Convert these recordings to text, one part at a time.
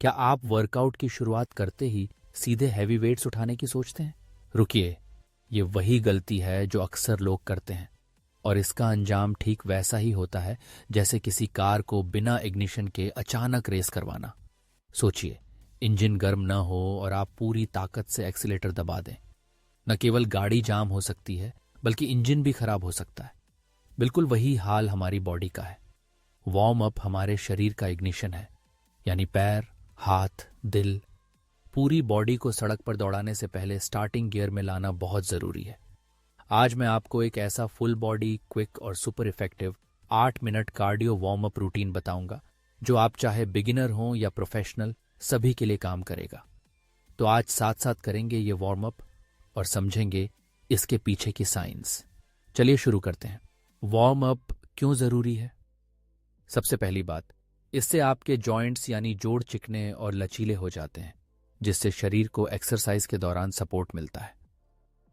क्या आप वर्कआउट की शुरुआत करते ही सीधे हैवी वेट्स उठाने की सोचते हैं? रुकिए, ये वही गलती है जो अक्सर लोग करते हैं और इसका अंजाम ठीक वैसा ही होता है जैसे किसी कार को बिना इग्निशन के अचानक रेस करवाना। सोचिए, इंजन गर्म न हो और आप पूरी ताकत से एक्सीलेटर दबा दें। न केवल गाड़ी जाम हो सकती है बल्कि इंजन भी खराब हो सकता है। बिल्कुल वही हाल हमारी बॉडी का है। वार्म अप हमारे शरीर का इग्निशन है, यानी पैर, हाथ, दिल, पूरी बॉडी को सड़क पर दौड़ाने से पहले स्टार्टिंग गियर में लाना बहुत जरूरी है। आज मैं आपको एक ऐसा फुल बॉडी, क्विक और super effective 8 minute cardio warm up routine बताऊंगा जो आप चाहे बिगिनर हो या प्रोफेशनल, सभी के लिए काम करेगा। तो आज साथ साथ करेंगे ये वार्म अप और समझेंगे इसके पीछे की साइंस। चलिए शुरू करते हैं। वार्म अप क्यों जरूरी है? सबसे पहली बात, इससे आपके जॉइंट्स यानी जोड़ चिकने और लचीले हो जाते हैं, जिससे शरीर को एक्सरसाइज के दौरान सपोर्ट मिलता है।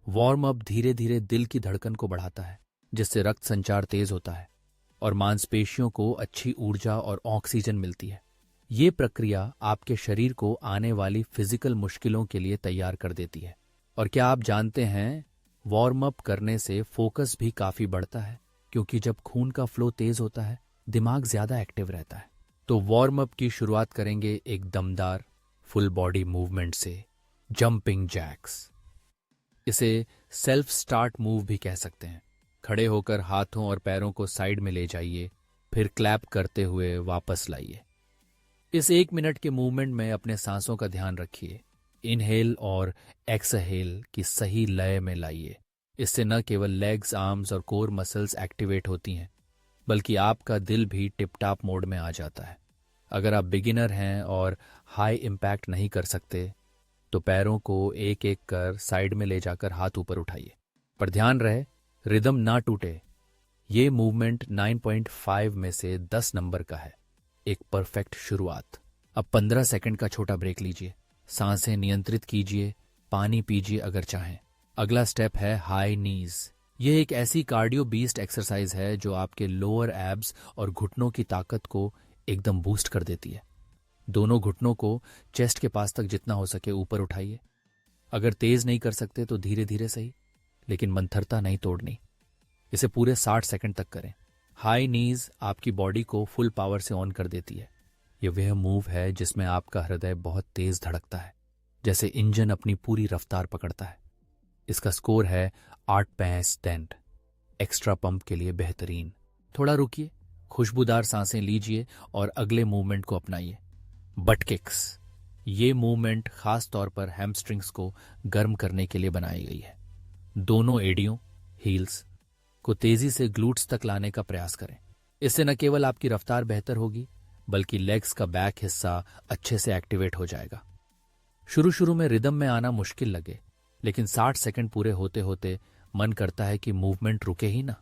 वार्म अप धीरे धीरे दिल की धड़कन को बढ़ाता है, जिससे रक्त संचार तेज होता है और मांसपेशियों को अच्छी ऊर्जा और ऑक्सीजन मिलती है। ये प्रक्रिया आपके शरीर को आने वाली फिजिकल मुश्किलों के लिए तैयार कर देती है। और क्या आप जानते हैं, वार्म अप करने से फोकस भी काफी बढ़ता है, क्योंकि जब खून का फ्लो तेज होता है दिमाग ज्यादा एक्टिव रहता है। तो वार्म अप की शुरुआत करेंगे एक दमदार फुल बॉडी मूवमेंट से, जंपिंग जैक्स। इसे सेल्फ स्टार्ट मूव भी कह सकते हैं। खड़े होकर हाथों और पैरों को साइड में ले जाइए, फिर क्लैप करते हुए वापस लाइए। इस 1 मिनट के मूवमेंट में अपने सांसों का ध्यान रखिए। इनहेल और एक्सहेल की सही लय में लाइए। इससे न केवल लेग्स, आर्म्स और कोर मसल्स एक्टिवेट होती हैं, बल्कि आपका दिल भी टिप टाप मोड में आ जाता है। अगर आप बिगिनर हैं और हाई इम्पैक्ट नहीं कर सकते, तो पैरों को एक एक कर साइड में ले जाकर हाथ ऊपर उठाइए, पर ध्यान रहे रिदम ना टूटे। ये मूवमेंट 9.5 में से 10 नंबर का है, एक परफेक्ट शुरुआत। अब 15 सेकंड का छोटा ब्रेक लीजिए, सांसें नियंत्रित कीजिए, पानी पीजिए अगर चाहें। अगला स्टेप है हाई नीज। ये एक ऐसी कार्डियो बीस्ट एक्सरसाइज है जो आपके लोअर एब्स और घुटनों की ताकत को एकदम बूस्ट कर देती है। दोनों घुटनों को चेस्ट के पास तक जितना हो सके ऊपर उठाइए। अगर तेज नहीं कर सकते तो धीरे धीरे सही, लेकिन मंथरता नहीं तोड़नी। इसे पूरे 60 सेकंड तक करें। हाई नीज आपकी बॉडी को फुल पावर से ऑन कर देती है। यह वह मूव है जिसमें आपका हृदय बहुत तेज धड़कता है, जैसे इंजन अपनी पूरी रफ्तार पकड़ता है। इसका स्कोर है 8/10। एक्स्ट्रा पंप के लिए बेहतरीन। थोड़ा रुकिए, खुशबूदार सांसें लीजिए और अगले मूवमेंट को अपनाइए, बट किक्स। ये मूवमेंट खास तौर पर हैमस्ट्रिंग्स को गर्म करने के लिए बनाई गई है। दोनों एडियों, हील्स को तेजी से ग्लूट्स तक लाने का प्रयास करें। इससे न केवल आपकी रफ्तार बेहतर होगी, बल्कि लेग्स का बैक हिस्सा अच्छे से एक्टिवेट हो जाएगा। शुरू शुरू में रिदम में आना मुश्किल लगे, लेकिन 60 सेकंड पूरे होते होते मन करता है कि मूवमेंट रुके ही ना।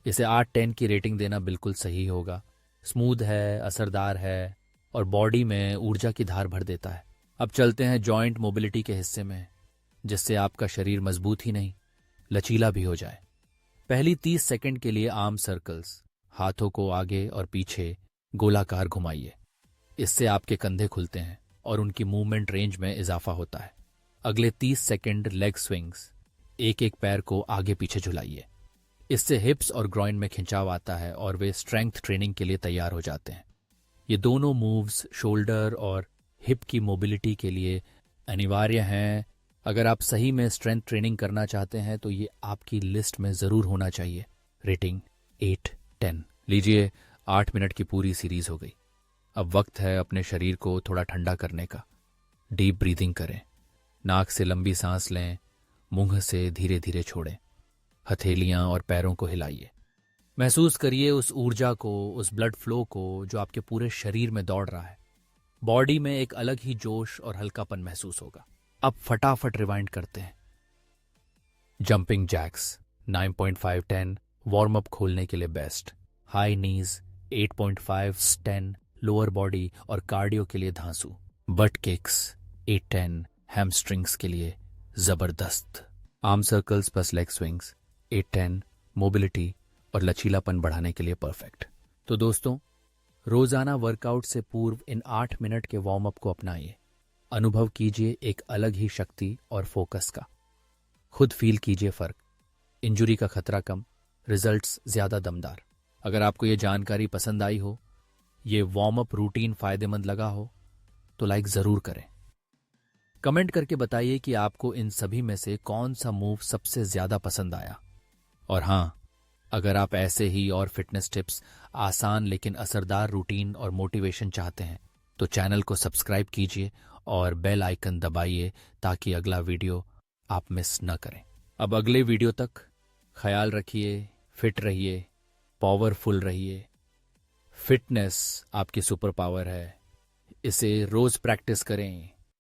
इसे 8/10 की रेटिंग देना बिल्कुल सही होगा। स्मूथ है, असरदार है और बॉडी में ऊर्जा की धार भर देता है। अब चलते हैं जॉइंट मोबिलिटी के हिस्से में, जिससे आपका शरीर मजबूत ही नहीं, लचीला भी हो जाए। पहली 30 सेकंड के लिए आर्म सर्कल्स, हाथों को आगे और पीछे गोलाकार घुमाइए। इससे आपके कंधे खुलते हैं और उनकी मूवमेंट रेंज में इजाफा होता है। अगले 30 सेकंड लेग स्विंग्स, एक एक पैर को आगे पीछे झुलाइए। इससे हिप्स और ग्रॉइन में खिंचाव आता है और वे स्ट्रेंथ ट्रेनिंग के लिए तैयार हो जाते हैं। ये दोनों मूव्स शोल्डर और हिप की मोबिलिटी के लिए अनिवार्य हैं। अगर आप सही में स्ट्रेंथ ट्रेनिंग करना चाहते हैं तो ये आपकी लिस्ट में ज़रूर होना चाहिए। रेटिंग 8/10। लीजिए, 8 मिनट की पूरी सीरीज हो गई। अब वक्त है अपने शरीर को थोड़ा ठंडा करने का। डीप ब्रीदिंग करें, नाक से लंबी सांस लें, मुंह से धीरे धीरे छोड़ें। हथेलियां और पैरों को हिलाइए। महसूस करिए उस ऊर्जा को, उस ब्लड फ्लो को जो आपके पूरे शरीर में दौड़ रहा है। बॉडी में एक अलग ही जोश और हल्कापन महसूस होगा। अब फटाफट रिवाइंड करते हैं। जंपिंग जैक्स 9.5/10 वार्म अप खोलने के लिए बेस्ट। हाई नीज 8.5/10 लोअर बॉडी और कार्डियो के लिए धांसू। बट किक्स 8/10 हैमस्ट्रिंग्स के लिए जबरदस्त। Arm circles plus leg swings 8/10 mobility और लचीलापन बढ़ाने के लिए परफेक्ट। तो दोस्तों, रोजाना वर्कआउट से पूर्व इन 8 मिनट के वार्म अप को अपनाइए। अनुभव कीजिए एक अलग ही शक्ति और फोकस का। खुद फील कीजिए फर्क। इंजुरी का खतरा कम, रिजल्ट्स ज्यादा दमदार। अगर आपको ये जानकारी पसंद आई हो, ये वार्म अप रूटीन फायदेमंद लगा हो, तो लाइक जरूर करें। कमेंट करके बताइए कि आपको इन सभी में से कौन सा मूव सबसे ज्यादा पसंद आया। और हाँ, अगर आप ऐसे ही और फिटनेस टिप्स, आसान लेकिन असरदार रूटीन और मोटिवेशन चाहते हैं, तो चैनल को सब्सक्राइब कीजिए और बेल आइकन दबाइए ताकि अगला वीडियो आप मिस न करें। अब अगले वीडियो तक ख्याल रखिए, फिट रहिए, पावरफुल रहिए। फिटनेस आपकी सुपर पावर है, इसे रोज प्रैक्टिस करें।